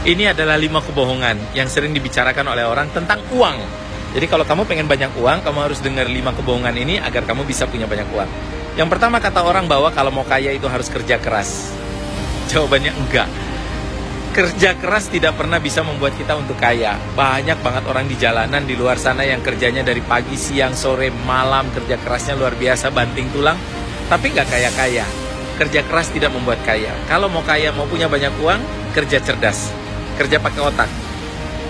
Ini adalah 5 kebohongan yang sering dibicarakan oleh orang tentang uang. Jadi kalau kamu pengen banyak uang, kamu harus dengar 5 kebohongan ini agar kamu bisa punya banyak uang. Yang pertama, kata orang bahwa kalau mau kaya itu harus kerja keras. Jawabannya enggak. Kerja keras tidak pernah bisa membuat kita untuk kaya. Banyak banget orang di jalanan di luar sana yang kerjanya dari pagi, siang, sore, malam, kerja kerasnya luar biasa, banting tulang, tapi nggak kaya-kaya. Kerja keras tidak membuat kaya. Kalau mau kaya, mau punya banyak uang, kerja cerdas, kerja pakai otak.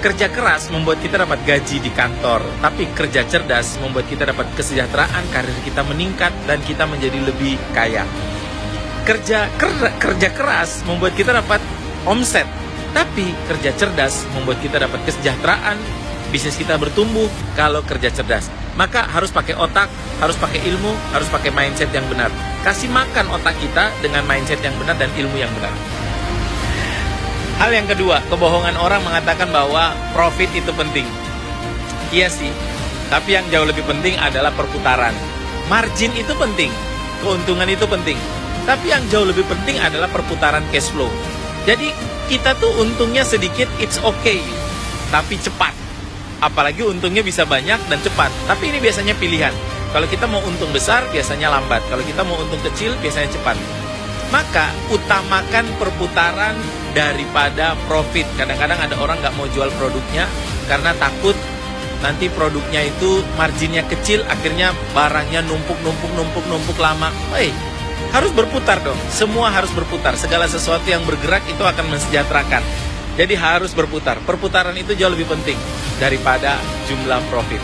Kerja keras membuat kita dapat gaji di kantor, tapi kerja cerdas membuat kita dapat kesejahteraan, karir kita meningkat, dan kita menjadi lebih kaya. Kerja keras membuat kita dapat omset, tapi kerja cerdas membuat kita dapat kesejahteraan, bisnis kita bertumbuh. Kalau kerja cerdas, maka harus pakai otak, harus pakai ilmu, harus pakai mindset yang benar. Kasih makan otak kita dengan mindset yang benar dan ilmu yang benar. Hal yang kedua, kebohongan orang mengatakan bahwa profit itu penting. Iya sih, tapi yang jauh lebih penting adalah perputaran. Margin itu penting, keuntungan itu penting, tapi yang jauh lebih penting adalah perputaran cash flow. Jadi kita tuh untungnya sedikit, it's okay, tapi cepat. Apalagi untungnya bisa banyak dan cepat, tapi ini biasanya pilihan. Kalau kita mau untung besar, biasanya lambat. Kalau kita mau untung kecil, biasanya cepat. Maka utamakan perputaran daripada profit. Kadang-kadang ada orang nggak mau jual produknya karena takut nanti produknya itu marginnya kecil, akhirnya barangnya numpuk lama. Harus berputar dong. Semua harus berputar. Segala sesuatu yang bergerak itu akan mensejahterakan. Jadi harus berputar. Perputaran itu jauh lebih penting daripada jumlah profit.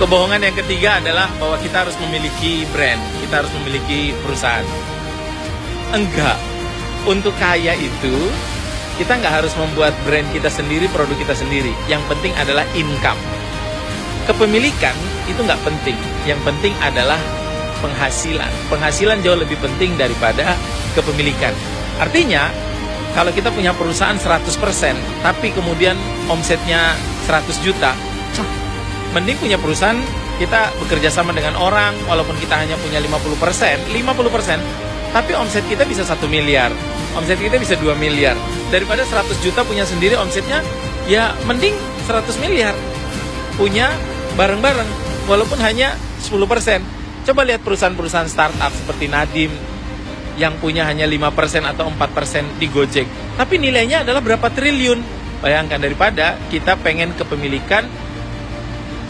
Kebohongan yang ketiga adalah bahwa kita harus memiliki brand, kita harus memiliki perusahaan. Enggak. Untuk kaya itu, kita nggak harus membuat brand kita sendiri, produk kita sendiri. Yang penting adalah income. Kepemilikan itu nggak penting. Yang penting adalah penghasilan. Penghasilan jauh lebih penting daripada kepemilikan. Artinya, kalau kita punya perusahaan 100%, tapi kemudian omsetnya 100 juta, mending punya perusahaan, kita bekerja sama dengan orang, walaupun kita hanya punya 50%, tapi omset kita bisa 1 miliar, omset kita bisa 2 miliar. Daripada 100 juta punya sendiri omsetnya, ya mending 100 miliar. Punya bareng-bareng, walaupun hanya 10%. Coba lihat perusahaan-perusahaan startup seperti Nadim, yang punya hanya 5% atau 4% di Gojek. Tapi nilainya adalah berapa triliun. Bayangkan, daripada kita pengen kepemilikan,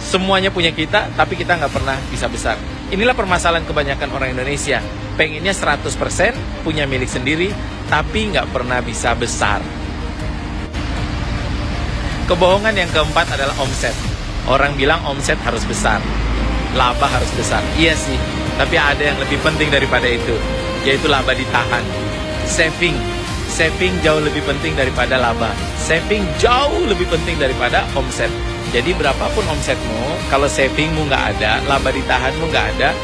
semuanya punya kita, tapi kita nggak pernah bisa besar. Inilah permasalahan kebanyakan orang Indonesia. Pengennya 100% punya milik sendiri, tapi nggak pernah bisa besar. Kebohongan yang keempat adalah omset. Orang bilang omset harus besar, laba harus besar. Iya sih, tapi ada yang lebih penting daripada itu, yaitu laba ditahan. Saving jauh lebih penting daripada laba. Saving jauh lebih penting daripada omset. Jadi berapapun omsetmu, kalau savingmu nggak ada, laba ditahanmu nggak ada,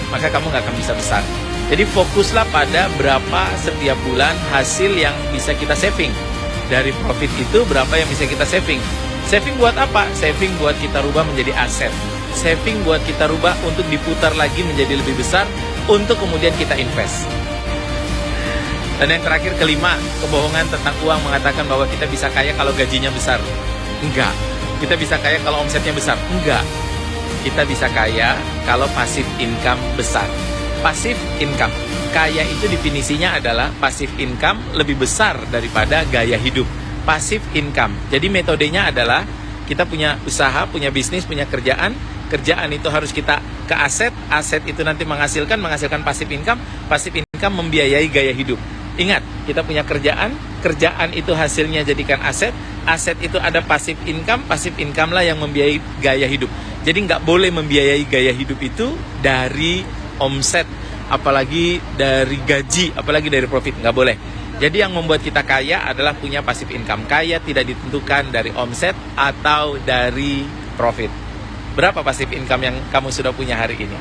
maka kamu nggak akan bisa besar. Jadi fokuslah pada berapa setiap bulan hasil yang bisa kita saving. Dari profit itu berapa yang bisa kita saving. Saving buat apa? Saving buat kita rubah menjadi aset. Saving buat kita rubah untuk diputar lagi menjadi lebih besar, untuk kemudian kita invest. Dan yang terakhir, kelima, kebohongan tentang uang mengatakan bahwa kita bisa kaya kalau gajinya besar. Enggak. Kita bisa kaya kalau omsetnya besar. Enggak. Kita bisa kaya kalau passive income besar. Passive income. Kaya itu definisinya adalah passive income lebih besar daripada gaya hidup. Passive income. Jadi metodenya adalah kita punya usaha, punya bisnis, punya kerjaan. Kerjaan itu harus kita ke aset. Aset itu nanti menghasilkan passive income. Passive income membiayai gaya hidup. Ingat, kita punya kerjaan itu hasilnya jadikan aset. Aset itu ada passive income lah yang membiayai gaya hidup. Jadi nggak boleh membiayai gaya hidup itu dari omset, apalagi dari gaji, apalagi dari profit, nggak boleh. Jadi yang membuat kita kaya adalah punya passive income. Kaya tidak ditentukan dari omset atau dari profit. Berapa passive income yang kamu sudah punya hari ini?